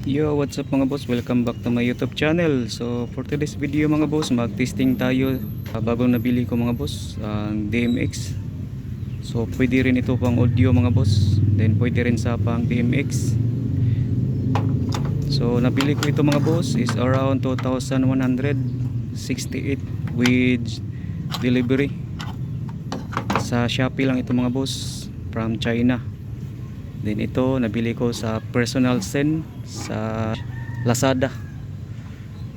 Yo, what's up mga boss? Welcome back to my YouTube channel. So, for today's video mga boss, mag-testing tayo. Bagong nabili ko mga boss, ang DMX. So, pwede rin ito pang audio mga boss. Then, pwede rin sa pang DMX. So, nabili ko ito mga boss is around 2,168 with delivery. Sa Shopee lang ito mga boss, from China. Then ito nabili ko sa personal send sa Lazada.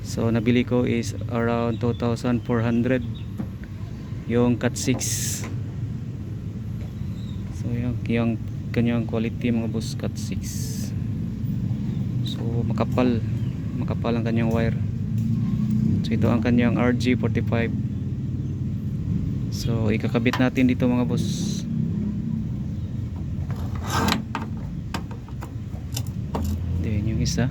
So nabili ko is around 2,400 yung Cat 6. So yung kanyang quality mga boss, Cat 6. So makapal ang kanyang wire. So ito ang kanyang RG45. So ikakabit natin dito mga boss. Then yung isa,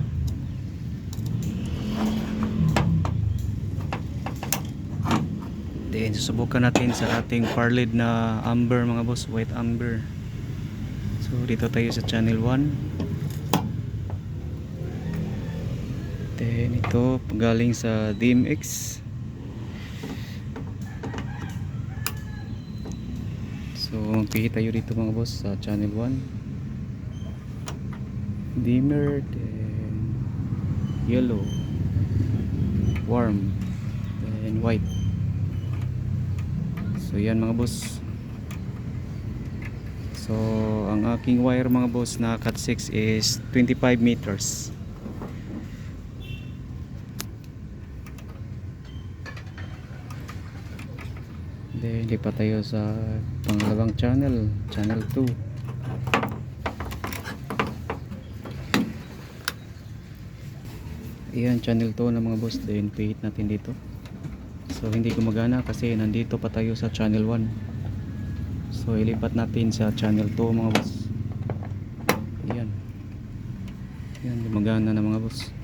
then susubukan natin sa ating parled na amber mga boss, white amber. So dito tayo sa channel 1. Then ito galing sa DMX. So magpihit tayo dito mga boss sa channel 1. Dimmer, then yellow, warm, and white. So yan mga boss. So ang aking wire mga boss na Cat 6 is 25 meters. Then lipat tayo sa pangalawang channel, channel 2. Ayan, channel 2 na mga boss. Then pihit natin dito. So hindi gumagana kasi nandito pa tayo sa channel 1. So ilipat natin sa channel 2 mga boss. Ayan. Ayan, gumagana na mga boss.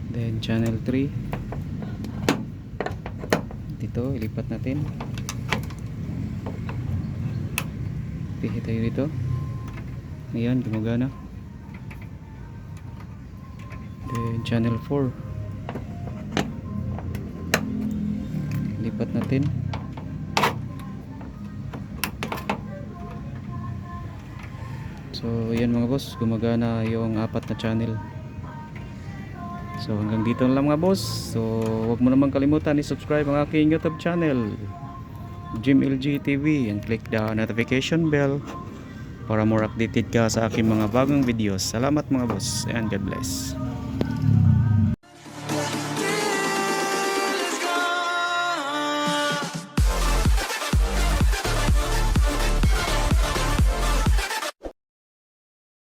Then channel 3. Dito ilipat natin. Pihit tayo dito. Ayan, gumagana. Then channel 4 lipat natin. So yan mga boss, gumagana yung apat na channel. So hanggang dito lang mga boss. So wag mo naman kalimutan i-subscribe ang aking YouTube channel, Jim LG TV, and click the notification bell para more updated ka sa aking mga bagong videos. Salamat mga boss and God bless.